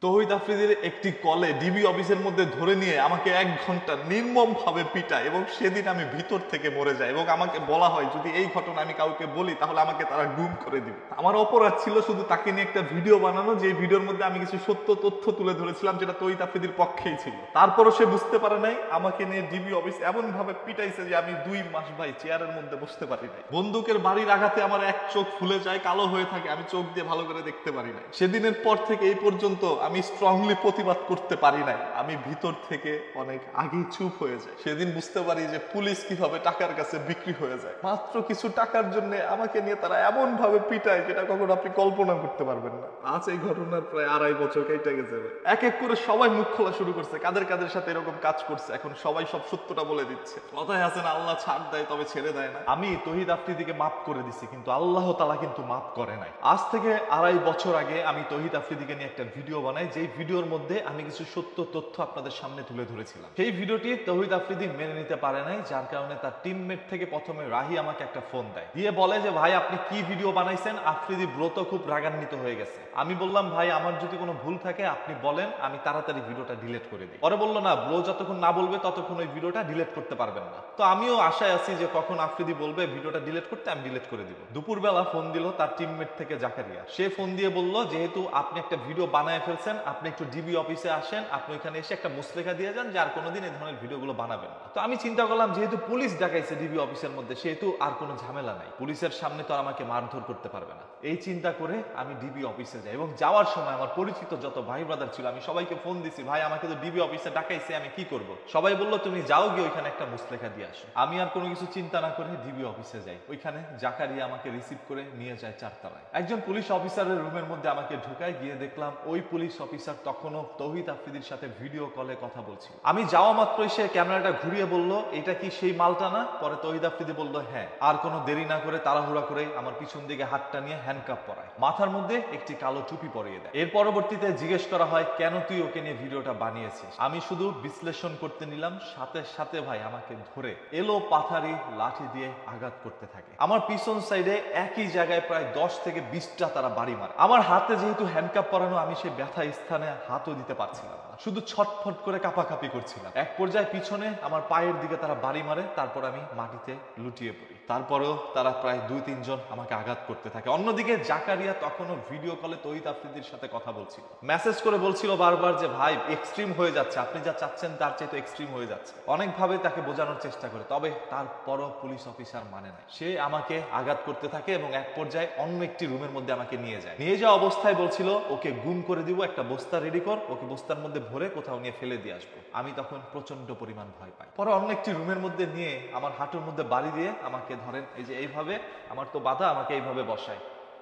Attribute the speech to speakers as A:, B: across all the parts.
A: তৌহিদ আফ্রিদির একটি কলে ডিবি অফিসের মধ্যে ধরে নিয়ে আমাকে 1 ঘন্টা নির্মম ভাবে পিটায় এবং সেদিন আমি ভিতর থেকে মরে যাই এবং আমাকে বলা হয় যদি এই ঘটনা আমি কাউকে বলি তাহলে আমাকে তারা গুম করে দিবে। আমার অপরাধ ছিল শুধু তাকে নিয়ে একটা ভিডিও বানানো, যে ভিডিওর মধ্যে আমি কিছু সত্য তথ্য তুলে ধরেছিলাম যেটা তৌহিদ আফ্রিদির পক্ষেই ছিল। তারপরও সে বুঝতে পারে নাই, আমাকে নিয়ে ডিবি অফিস এমন ভাবে পিটাইছে যে আমি 2 মাস ভাই চেয়ারের মধ্যে বসতে পারি নাই। বন্দুকের বাড়ির আঘাতে আমার এক চোখ ফুলে যায়, কালো হয়ে থাকে, আমি চোখ দিয়ে ভালো করে দেখতে পারি নাই। সেদিনের পর থেকে এই পর্যন্ত আমি স্ট্রংলি প্রতিবাদ করতে পারি নাই। আমি ভিতর থেকে অনেক আগেই চুপ হয়ে যায়। সেদিন বুঝতে পারি যে পুলিশ কিভাবে টাকার কাছে বিক্রি হয়ে যায়। মাত্র কিছু টাকার জন্য আমাকে নিয়ে তারা এমন ভাবে পিটায় যেটা কখনো আপনি কল্পনা করতে পারবেন না। আজ এই ঘটনার প্রায় 2.5 বছর কেটে গেছে। এক এক করে সবাই মুখ খোলা শুরু করছে, কাদের কাদের সাথে এরকম কাজ করছে। এখন সবাই সব সত্যটা বলে দিচ্ছে। কথায় আছেন আল্লাহ ছাড় দেয় তবে ছেড়ে দেয় না। আমি তৌহিদ আফ্রিদিকে মাফ করে দিছি, কিন্তু আল্লাহ তাআলা কিন্তু মাফ করে নাই। আজ থেকে 2.5 বছর আগে আমি তৌহিদ আফ্রিদিকে নিয়ে একটা ভিডিও বানাই, যেই ভিডিওর মধ্যে আমি কিছু সত্য তথ্য আপনাদের সামনে তুলে ধরেছিলাম। সেই ভিডিওটি তৌহিদ আফ্রিদি মেনে নিতে পারে নাই, যার কারণে তার টিমমেট থেকে প্রথমে রাহি আমাকে একটা ফোন দেয়, দিয়ে বলে যে ভাই আপনি কি ভিডিও বানাইছেন, আফ্রিদি ব্রো তো খুব রাগান্বিত হয়ে গেছে। আমি বললাম ভাই আমার যদি কোনো ভুল থাকে আপনি বলেন, আমি তাড়াতাড়ি ভিডিওটা ডিলিট করে দিই। পরে বললো না, ব্রো যতক্ষণ না বলবে ততক্ষণ ওই ভিডিওটা ডিলিট করতে পারবেন না। তো আমিও আশায় আছি যে কখন আফ্রিদি বলবে ভিডিওটা ডিলিট করতে, আমি ডিলিট করে দিব। দুপুরবেলা ফোন দিল তার টিমমেট থেকে জাকারিয়া। সে ফোন দিয়ে বলল যেহেতু আপনি একটা ভিডিও বানায় ফেলছেন, আপনি একটু ডিবি অফিসে আসেন, আপনি ওইখানে এসে একটা মুসলেখা দিয়ে যান যে আর কোনোদিন এই ধরনের ভিডিওগুলো বানাবেন না। তো আমি চিন্তা করলাম যেহেতু পুলিশ ডাকাইছে ডিবি অফিসের মধ্যে, সেহেতু আর কোনো ঝামেলা নাই, পুলিশের সামনে তো আর আমাকে মারধর করতে পারবে না। এই চিন্তা করে আমি ডিবি অফিসে যাই এবং যাওয়ার সময় আমার পরিচিত যত ভাই ব্রাদার ছিল আমি সবাইকে ফোন দিছি, ভাই আমাকে তো ডিবি অফিসে ডাকাইছে, আমি কি করব? সবাই বললো তুমি যাও গিয়ে ওইখানে একটা মুসলেখা দিয়ে আসো। আমি আর কোনো কিছু চিন্তা না করে ডিবি অফিসে যাই। ওইখানে জাকারিয়া আমাকে রিসিভ করে নিয়ে যায় 4 তলায়। একজন পুলিশ অফিসারের রুমের মধ্যে আমাকে ঢুকায়, গিয়ে দেখলাম ওই পুলিশ অফিসার তখনও তৌহিদ আফ্রিদির সাথে ভিডিও কলে কথা বলছিল। আমি যাওয়া মাত্রই সে ক্যামেরাটা ঘুরিয়ে বলল এটা কি সেই মালটা না? পরে তৌহিদ আফ্রিদি বলল হ্যাঁ। আর কোনো দেরি না করে তাড়াহুড়া করে আমার পিছন দিকে হাতটা নিয়ে হ্যান্ডকাপ পরায়, মাথার মধ্যে একটি কালো টুপি পরিয়ে দেয়। এর পরবর্তীতে জিজ্ঞেস করা হয় কেন তুই ওকে নিয়ে ভিডিওটা বানিয়েছিস? আমি শুধু বিশ্লেষণ করতে নিলাম, সাথে সাথে ভাই আমাকে ধরে এলো পাথারি লাঠি দিয়ে আঘাত করতে থাকে। আমার পিছন সাইডে একই জায়গায় প্রায় 10 থেকে 20টা তারা বাড়ি মারে। আমার হাতে যেহেতু হ্যান্ডকাপ পরানো, আমি সেই ব্যথা স্থানে হাতও দিতে পারছিলাম না, শুধু ছটফট করে কাঁপাকাঁপি করছিলাম। এক পর্যায়ে পিছনে আমার পায়ের দিকে তারা বাড়ি মারে, তারপর আমি মাটিতে লুটিয়ে পড়ি। তারপরেও তারা প্রায় 2-3 জন আমাকে আঘাত করতে থাকে। অন্যদিকে জাকারিয়া তখনও ভিডিও কলে তৌহিদ আফ্রিদির সাথে কথা বলছিল, মেসেজ করে বলছিল বারবার যে ভাই এক্সট্রিম হয়ে যাচ্ছে, আপনি যা চাচ্ছেন তার চেয়ে তো এক্সট্রিম হয়ে যাচ্ছে। অনেকভাবে তাকে বোঝানোর চেষ্টা করে, তবে তারপরও পুলিশ অফিসার মানে নাই। সে আমাকে আঘাত করতে থাকে এবং এক পর্যায়ে অন্য একটি রুমের মধ্যে আমাকে নিয়ে যায়। নিয়ে যাওয়া অবস্থায় বলছিল ওকে গুম করে দিব, একটা বস্তা রেডি কর, ওকে বস্তার মধ্যে ভরে কোথাও নিয়ে ফেলে দিয়ে আসবো। আমি তখন প্রচন্ড পরিমাণ ভয় পাই। পরে অন্য একটি রুমের মধ্যে নিয়ে আমার হাঁটুর মধ্যে বাড়ি দিয়ে আমাকে ধরেন এই যে এইভাবে, আমার তো বাধা, আমাকে এইভাবে বসায়।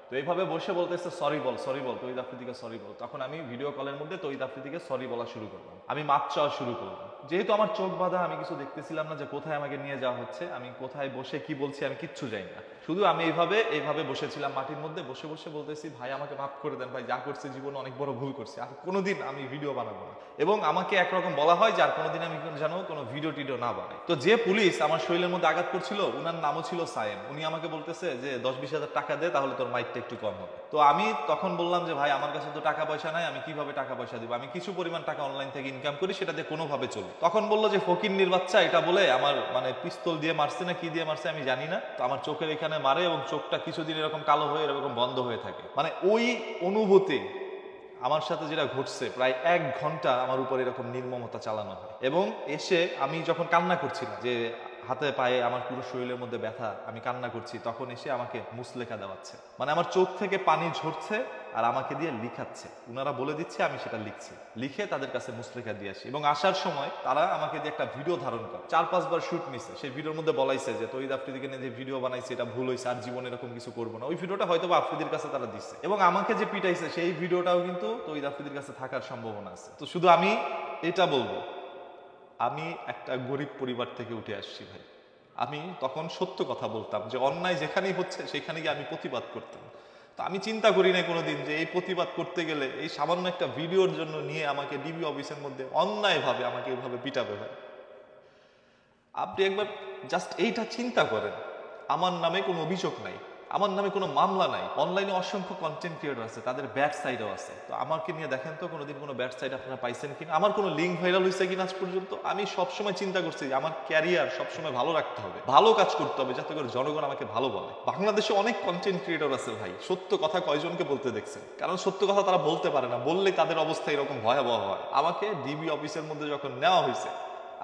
A: তো এইভাবে বসে বলতেছে সরি বল তৌহিদ আফ্রিদিকে সরি বল। তখন আমি ভিডিও কলের মধ্যে তৌহিদ আফ্রিদিকে সরি বলা শুরু করলাম, আমি মাপ চাওয়া শুরু করলাম। যেহেতু আমার চোখ বাঁধা, আমি কিছু দেখতেছিলাম না যে কোথায় আমাকে নিয়ে যাওয়া হচ্ছে, আমি কোথায় বসে কি বলছি আমি কিচ্ছু জানি না। শুধু আমি এইভাবে বসেছিলাম মাটির মধ্যে, বসে বসে বলতেছি ভাই আমাকে মাফ করে দেন ভাই, যা করছে জীবনে অনেক বড় ভুল করছি, আর কোনোদিন আমি ভিডিও বানাবো না। এবং আমাকে একরকম বলা হয় যে আর কোনোদিন আমি যেন কোনো ভিডিও টিডিও না বানাই। তো যে পুলিশ আমার শরীরের মধ্যে আঘাত করছিল উনার নামও ছিল সায়েম। উনি আমাকে বলতেছে যে 10-20 হাজার টাকা দে, তাহলে তোর মাইকটা একটু কম হবে। তো আমি তখন বললাম যে ভাই আমার কাছে তো টাকা পয়সা নাই, আমি কিভাবে টাকা পয়সা দিব, আমি কিছু পরিমাণ টাকা অনলাইন থেকে ইনকাম করি, সেটা দিয়ে কোনোভাবে চলি। তখন বললো যে ফকিন্নির বাচ্চা, এটা বলে আমার মানে পিস্তল দিয়ে মারছে না কি দিয়ে মারছে আমি জানি না, তো আমার চোখের এখানে মারে এবং চোখটা কিছুদিন এরকম কালো হয়ে এরকম বন্ধ হয়ে থাকে। মানে ওই অনুভূতি আমার সাথে যেটা ঘটছে, প্রায় 1 ঘন্টা আমার উপর এরকম নির্মমতা চালানো হয়। এবং এসে আমি যখন কান্না করছিলাম, যে হাতে পায়ে আমার পুরো শরীরের মধ্যে ব্যথা, আমি কান্না করছি, তখন এসে আমাকে মুসলেখা দেওয়াচ্ছে, মানে আমার চোখ থেকে পানি ঝরছে আর আমাকে দিয়ে লিখাচ্ছে। উনারা বলে দিচ্ছে, আমি সেটা লিখছি, লিখে তাদের কাছে মুসলেখা দিয়ে আসি। এবং আসার সময় তারা আমাকে দিয়ে একটা ভিডিও ধারণ করে 4-5 বার শুট নিছে। সেই ভিডিওর মধ্যে বলাইছে যে তৌহিদ আফ্রিদিকে নিয়ে যে ভিডিও বানাইছে এটা ভুল হয়েছে, আর জীবনে এরকম কিছু করবো না। ওই ভিডিওটা হয়তো আফ্রিদির কাছে তারা দিচ্ছে। এবং আমাকে যে পিটাইছে সেই ভিডিওটাও কিন্তু তৌহিদ আফ্রিদির কাছে থাকার সম্ভাবনা আছে। তো শুধু আমি এটা বলবো, আমি একটা গরিব পরিবার থেকে উঠে আসছি ভাই। আমি তখন সত্য কথা বলতাম, যে অন্যায় যেখানেই হচ্ছে সেখানে গিয়ে আমি প্রতিবাদ করতাম। তো আমি চিন্তা করি না কোনোদিন যে এই প্রতিবাদ করতে গেলে এই সামান্য একটা ভিডিওর জন্য নিয়ে আমাকে ডিবি অফিসের মধ্যে অন্যায়ভাবে আমাকে এইভাবে পিটাবে ভাই। আপনি একবার জাস্ট এইটা চিন্তা করেন, আমার নামে কোনো অভিযোগ নাই, আমার নামে কোনো মামলা নাই। অনলাইনে অসংখ্য কন্টেন্ট ক্রিয়েটর আছে, তাদের ব্যাড সাইডও আছে। তো আমাকে নিয়ে দেখেন তো কোনোদিন কোনো ব্যাড সাইড আপনারা পাইছেন কিনা, আমার কোনো লিঙ্ক ভাইরাল হয়েছে কিনা আজ পর্যন্ত। আমি সবসময় চিন্তা করছি যে আমার ক্যারিয়ার সবসময় ভালো রাখতে হবে, ভালো কাজ করতে হবে, যাতে করে জনগণ আমাকে ভালো বলে। বাংলাদেশে অনেক কন্টেন্ট ক্রিয়েটর আছে ভাই, সত্য কথা কয়জনকে বলতে দেখছেন? কারণ সত্য কথা তারা বলতে পারে না, বললেই তাদের অবস্থা এরকম ভয়াবহ হয়। আমাকে ডিবি অফিসের মধ্যে যখন নেওয়া হয়েছে,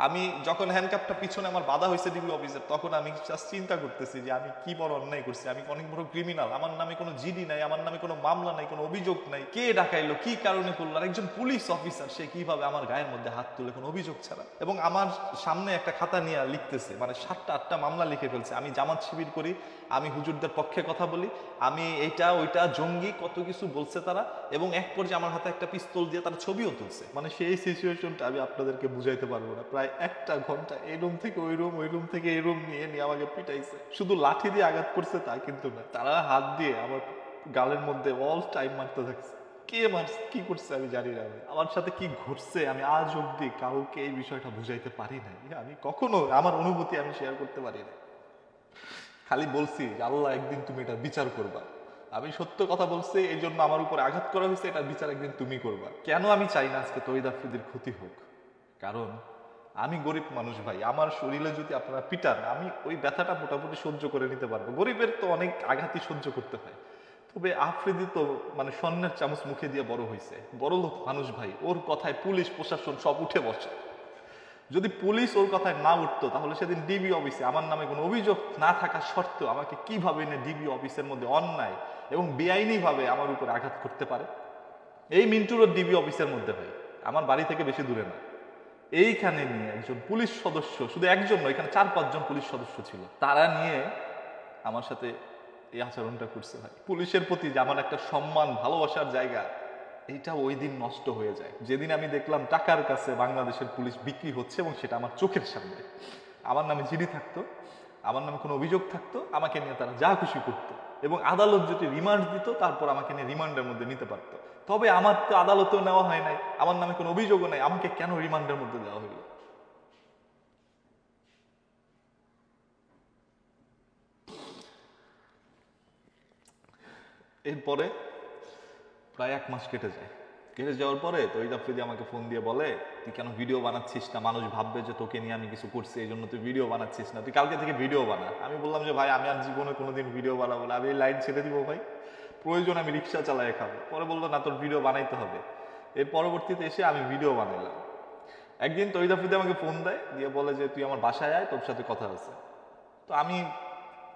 A: আমি যখন হ্যান্ডকাপটা পিছনে আমার বাধা হয়েছে ডিবি অফিসের, তখন আমি জাস্ট চিন্তা করতেছি যে আমি কি বড় অন্যায় করছি, আমি অনেক বড় ক্রিমিনাল। আমার নামে কোনো জিডি নাই, আমার নামে কোনো মামলা নাই, কোনো অভিযোগ নাই, কে ডাকাইলো, কি কারণে করলো, আর একজন পুলিশ অফিসার সে কিভাবে আমার গায়ের মধ্যে হাত তুলে কোনো অভিযোগ ছাড়া। এবং আমার সামনে একটা খাতা নিয়ে লিখতেছে, মানে 7টা 8টা মামলা লিখে ফেলছে। আমি জামাত শিবির করি, আমি হুজুরদের পক্ষে কথা বলি, আমি এইটা ওইটা জঙ্গি, কত কিছু বলছে তারা। এবং এক পর্যায়ে আমার হাতে একটা পিস্তল দিয়ে তারা ছবিও তুলছে। মানে সেই সিচুয়েশনটা আমি আপনাদেরকে বুঝাইতে পারবো না। প্রায় 1টা ঘন্টা এই রুম থেকে ওই রুম, ওই রুম থেকে এই রুম নিয়ে নিয়ে আমাকে পিটাইছে। শুধু লাঠি দিয়ে আঘাত করছে তা কিন্তু না, তারা হাত দিয়ে আমার গালের মধ্যে অল টাইম মারতে থাকছে। কে মারছে, কি করছে আমি জানি না। আমার সাথে কি ঘটছে আমি আজ অব্দি কাউকে এই বিষয়টা বুঝাইতে পারি নাই। আমি কখনো আমার অনুভূতি আমি শেয়ার করতে পারি না। খালি বলছি যে আল্লাহ একদিন তুমি এটা বিচার করবা। আমি সত্য কথা বলছি, এই জন্য আমার উপর আঘাত করা হয়েছে, এটা বিচার একদিন তুমি করবা। কেন আমি চাই না আজকে তৌহিদ আফ্রিদির ক্ষতি হোক? কারণ আমি গরিব মানুষ ভাই, আমার শরীরে যদি আপনারা পিটান, আমি ওই ব্যথাটা মোটামুটি সহ্য করে নিতে পারবো। গরিবের তো অনেক আঘাতই সহ্য করতে হয়। তবে আফ্রিদি তো মানে স্বর্ণের চামচ মুখে দিয়ে বড় হয়েছে, বড় লোক মানুষ ভাই, ওর কথায় পুলিশ প্রশাসন সব উঠে বসে। যদি পুলিশ ওর কথায় না উঠতো, তাহলে সেদিন ডিবি অফিসে আমার নামে কোনো অভিযোগ না থাকা সত্ত্বেও আমাকে কিভাবে এনে ডিবি অফিসের মধ্যে অন্যায় এবং বেআইনিভাবে আমার উপর আঘাত করতে পারে। এই মিন্টুরও ডিবি অফিসের মধ্যে ভাই, আমার বাড়ি থেকে বেশি দূরে না। এইখানে নিয়ে একজন পুলিশ সদস্য, শুধু একজন নয়, এখানে 4-5 জন পুলিশ সদস্য ছিল, তারা নিয়ে আমার সাথে এই আচরণটা করছে ভাই। পুলিশের প্রতি যে আমার একটা সম্মান ভালোবাসার জায়গা, এইটা ওই দিন নষ্ট হয়ে যায় যেদিন আমি দেখলাম টাকার কাছে বাংলাদেশের পুলিশ বিক্রি হচ্ছে, এবং সেটা আমার চোখের সামনে। আমার নামে জিডি থাকতো, আমার নামে কোনো অভিযোগ থাকতো, আমাকে নিয়ে তারা যা খুশি করতো, এবং আদালত যদি রিমান্ড দিত তারপর আমাকে নিয়ে রিমান্ডের মধ্যে নিতে পারতো। তবে আমার তো আদালতেও নেওয়া হয় নাই, আমার নামে কোনো অভিযোগও নাই, আমাকে কেন রিমান্ডের মধ্যে দেওয়া হইল? এরপরে প্রায় 1 মাস কেটে যায়। কেটে যাওয়ার পরে তৌহিদ আফ্রিদি আমাকে ফোন দিয়ে বলে, তুই কেন ভিডিও বানাচ্ছিস না? মানুষ ভাববে যে তোকে নিয়ে আমি কিছু করছি, এই জন্য তুই ভিডিও বানাচ্ছিস না, তুই কালকে থেকে ভিডিও বানা। আমি বললাম যে ভাই, আমি আর জীবনে কোনোদিন ভিডিও বানাবো না, আমি এই লাইন ছেড়ে দিব ভাই, প্রয়োজন আমি রিক্সা চালায় খাবো। পরে বললো না, তোর ভিডিও বানাইতে হবে। এর পরবর্তীতে এসে আমি ভিডিও বানাইলাম। একদিন তৌহিদ আফ্রিদি আমাকে ফোন দেয়, দিয়ে বলে যে তুই আমার বাসায় আয়, তোর সাথে কথা আছে। তো আমি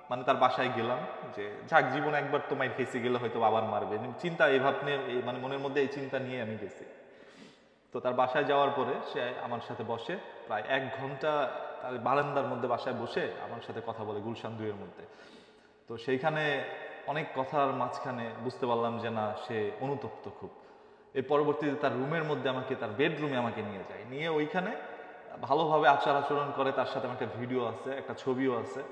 A: মানে তার বাসায় গেলাম, যে যাক, জীবনে একবার তো মাইর খেয়েছি, গেলে হয়তো আবার মারবে, চিন্তা এই ভাব নিয়ে, মানে মনের মধ্যে এই চিন্তা নিয়ে আমি গেছি। তো তার বাসায় যাওয়ার পরে সে আমার সাথে বসে প্রায় 1 ঘন্টা, তার বারান্দার মধ্যে বাসায় বসে আমার সাথে কথা বলে গুলশান 2-এর মধ্যে। তো সেইখানে অনেক কথার মাঝখানে বুঝতে পারলাম যে না, সে অনুতপ্ত খুব। এর পরবর্তীতে তার রুমের মধ্যে আমাকে, তার বেডরুমে আমাকে নিয়ে যায়, নিয়ে ওইখানে ভালোভাবে আচার আচরণ করে। তার সাথে আমার একটা ভিডিও আছে, একটা ছবিও আছে।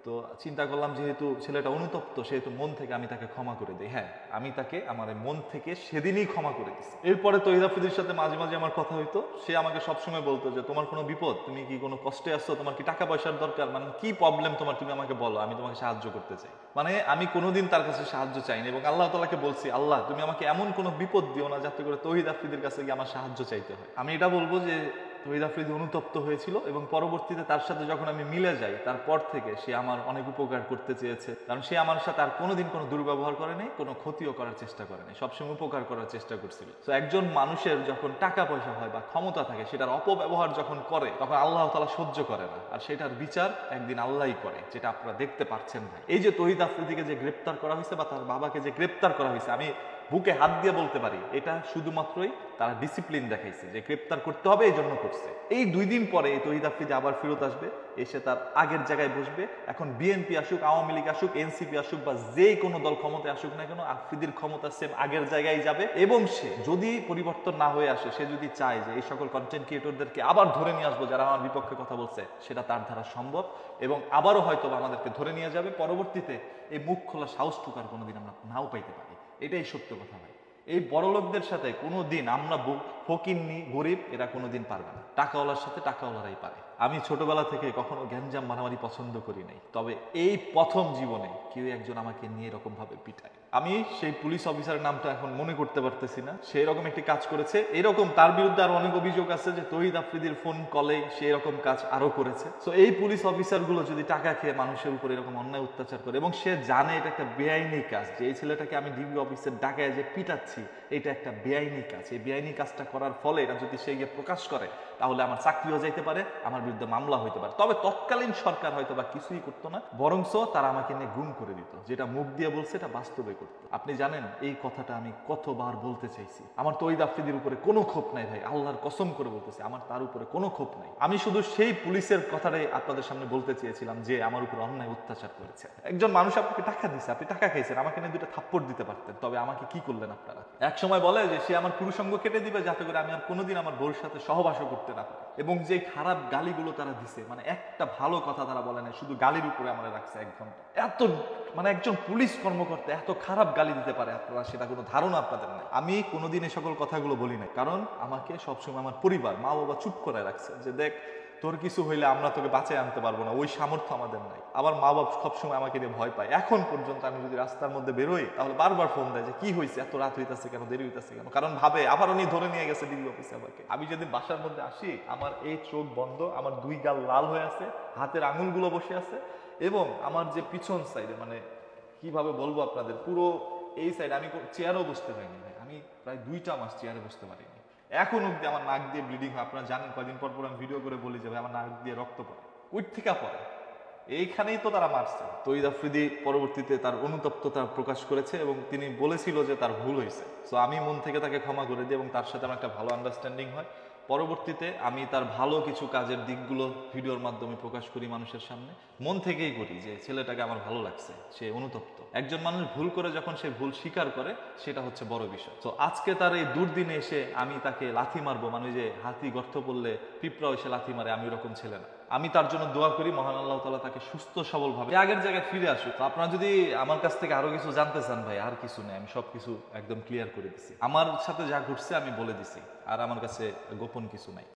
A: তো চিন্তা করলাম যেহেতু ছেলেটা অনুতপ্ত, সেহেতু মন থেকে আমি তাকে ক্ষমা করে দিই। হ্যাঁ, আমি তাকে আমার মন থেকে সেদিনই ক্ষমা করে দিচ্ছি। এরপরে তৌহিদ আফ্রিদির সাথে মাঝে মাঝে আমার কথা হইতো। সে আমাকে সবসময় বলতো যে তোমার কোনো বিপদ, তুমি কি কোনো কষ্টে আসছো, তোমার কি টাকা পয়সার দরকার, মানে কি প্রবলেম তোমার, তুমি আমাকে বলো, আমি তোমাকে সাহায্য করতে চাই। মানে আমি কোনোদিন তার কাছে সাহায্য চাইনি, এবং আল্লাহ তাআলাকে বলছি, আল্লাহ তুমি আমাকে এমন কোনো বিপদ দিও না যাতে করে তৌহিদ আফ্রিদির কাছে গিয়ে আমার সাহায্য চাইতে হয়। আমি এটা বলবো যে তৌহিদ আফ্রিদি অনুতপ্ত হয়েছিল, এবং পরবর্তীতে তার সাথে যখন আমি মিলে যাই, তারপর থেকে সে আমার অনেক উপকার করতে চেয়েছে। কারণ সে আমার সাথে আর কোনোদিন কোনো দুর্ব্যবহার করে নাই, কোনো ক্ষতিও করার চেষ্টা করে নাই, সবসময় উপকার করার চেষ্টা করছিল। তো একজন মানুষের যখন টাকা পয়সা হয় বা ক্ষমতা থাকে, সেটার অপব্যবহার যখন করে, তখন আল্লাহ তাআলা সহ্য করে না, আর সেটার বিচার একদিন আল্লাহই করে, যেটা আপনারা দেখতে পাচ্ছেন ভাই। এই যে তৌহিদ আফ্রিদিকে যে গ্রেপ্তার করা হয়েছে, বা তার বাবাকে যে গ্রেপ্তার করা হয়েছে, আমি বুকে হাত দিয়ে বলতে পারি এটা শুধুমাত্রই তারা ডিসিপ্লিন দেখাইছে, যে গ্রেপ্তার করতে হবে, এই জন্য করছে। এই 2 দিন পরে তৌহিদ আফ্রিদি আবার ফেরত আসবে, এসে তার আগের জায়গায় বসবে। এখন বিএনপি আসুক, আওয়ামী লীগ আসুক, এনসিপি আসুক, বা যে কোনো দল ক্ষমতায় আসুক না কেন, আফ্রিদির ক্ষমতা সেম আগের জায়গায় যাবে। এবং সে যদি পরিবর্তন না হয়ে আসে, সে যদি চায় যে এই সকল কন্টেন্ট ক্রিয়েটরদেরকে আবার ধরে নিয়ে আসবো যারা আমার বিপক্ষে কথা বলছে, সেটা তার দ্বারা সম্ভব, এবং আবারও হয়তো আমাদেরকে ধরে নিয়ে যাবে। পরবর্তীতে এই মুখ খোলা সাহসটুকু আর কোনোদিন আমরা নাও পাইতে পারি। এটাই সত্য কথা ভাই। এই বড় লোকদের সাথে কোনো দিন আমরা ফকিন্নি গরিব এরা কোনোদিন পারবে না, টাকাওয়ালার সাথে টাকাওয়ালারাই পারে। আমি ছোটবেলা থেকে কখনো গ্যাঞ্জাম মারামারি পছন্দ করি নাই, তবে এই প্রথম জীবনে কেউ একজন আমাকে নিয়ে এরকম ভাবে পিটায়। আমি সেই পুলিশ অফিসারের নামটা এখন মনে করতে পারতেছি না, সেই রকম একটি কাজ করেছে। এরকম তার বিরুদ্ধে আরো অনেক অভিযোগ আছে যে তৌহিদ আফ্রিদির ফোন কলে সে এরকম কাজ আরো করেছে। তো এই পুলিশ অফিসার গুলো যদি টাকা খেয়ে মানুষের উপর এরকম অন্যায় অত্যাচার করে, এবং সে জানে এটা একটা বেআইনি কাজ, যে এই ছেলেটাকে আমি ডিবি অফিসের ডাকায় যে পিটাচ্ছি এটা একটা বেআইনি কাজ, এই বেআইনি কাজটা করার ফলে এটা যদি সে গিয়ে প্রকাশ করে তাহলে আমার চাকরিও যাইতে পারে, আমার বিরুদ্ধে মামলা হইতে পারে। তবে তৎকালীন সরকার হয়তো বা কিছুই করতো না, বরংস তারা আমাকে নিয়ে গুম করে দিত, যেটা মুখ দিয়ে বলছে এটা বাস্তবে করতো। আপনি জানেন এই কথাটা আমি কতবার বলতে চাইছি, আমার তৌহিদ আফ্রিদির উপরে কোনো ক্ষোভ নাই ভাই, আল্লাহর কসম করে বলতেছি আমার তার উপরে কোনো ক্ষোভ নাই। আমি শুধু সেই পুলিশের কথাটাই আপনাদের সামনে বলতে চেয়েছিলাম যে আমার উপর অন্যায় অত্যাচার করেছে। একজন মানুষ আপনাকে টাকা দিছে, আপনি টাকা খাইছেন, আমাকে নিয়ে দুটো থাপ্পড় দিতে পারতেন, তবে আমাকে কি করলেন আপনারা? এক সময় বলে যে সে আমার পুরুষাঙ্গ কেটে দিবে যাতে করে আমি আর কোনোদিন আমার বউর সাথে সহবাসও করতে না পারি। এবং যে খারাপ গালিগুলো তারা দিছে, মানে একটা ভালো কথা তারা বলে না, শুধু গালির উপরে আমরা রাখছে 1 ঘন্টা। এত মানে একজন পুলিশ কর্মকর্তা এত খারাপ গালি দিতে পারে, আপনারা সেটা কোনো ধারণা আপনাদের নাই। আমি কোনোদিন এই সকল কথাগুলো বলি না, কারণ আমাকে সবসময় আমার পরিবার, মা বাবা চুপ করে রাখছে যে দেখ তোর কিছু হইলে আমরা তোকে বাঁচায় আনতে পারবো না, ওই সামর্থ্য আমাদের নাই। আবার মা বাবা সবসময় আমাকে নিয়ে ভয় পায়। এখন পর্যন্ত আমি যদি রাস্তার মধ্যে বেরোই তাহলে বারবার ফোন দেয় যে কি হয়েছে, এত রাত হইতেছে কেন, দেরি হইতেছে কেন, কারণ ভাবে আবার উনি ধরে নিয়ে গেছে ডিবি অফিসে আমাকে। আমি যেদিন বাসার মধ্যে আসি আমার এই চোখ বন্ধ, আমার 2 গাল লাল হয়ে আছে, হাতের আঙুলগুলো বসে আছে, এবং আমার যে পিছন সাইডে মানে কিভাবে বলবো আপনাদের, পুরো এই সাইডে আমি চেয়ারও বসতে পারিনি ভাই, আমি প্রায় 2টা মাস চেয়ারে বসতে পারিনি। এখন অব্দি আমার নাক দিয়ে ব্লিডিং হয়, আপনারা জানেন কয়দিন পর পর আমি ভিডিও করে বলি যে ভাই আমার নাক দিয়ে রক্ত পড়ে, উইট থেকে পড়ে। এইখানেই তো তারা মারছে। তৌহিদ আফ্রিদি পরবর্তীতে তার অনুতপ্ততা প্রকাশ করেছে এবং তিনি বলেছিল যে তার ভুল হয়েছে। সো আমি মন থেকে তাকে ক্ষমা করে দিই এবং তার সাথে আমার একটা ভালো আন্ডারস্ট্যান্ডিং হয়। পরবর্তীতে আমি তার ভালো কিছু কাজের দিকগুলো ভিডিওর মাধ্যমে প্রকাশ করি মানুষের সামনে, মন থেকেই করি যে ছেলেটাকে আমার ভালো লাগছে, সে অনুতপ্ত। একজন মানুষ ভুল করে যখন সে ভুল স্বীকার করে সেটা হচ্ছে বড় বিষয়। তো আজকে তার এই দুর্দিনে এসে আমি তাকে লাথি মারবো, মানে যে হাতি গর্ত পড়লে পিঁপড়া এসে লাথি মারে, আমি ওরকম ছেলে না। আমি তার জন্য দোয়া করি মহান আল্লাহ তাআলা তাকে সুস্থ সবল ভাবে আগের জায়গায় ফিরে আসুক। তো আপনারা যদি আমার কাছ থেকে আরো কিছু জানতে চান ভাই, আর কিছু নেই, আমি সবকিছু একদম ক্লিয়ার করে দিছি। আমার সাথে যা ঘটছে আমি বলে দিছি, আর আমার কাছে গোপন কিছু নাই।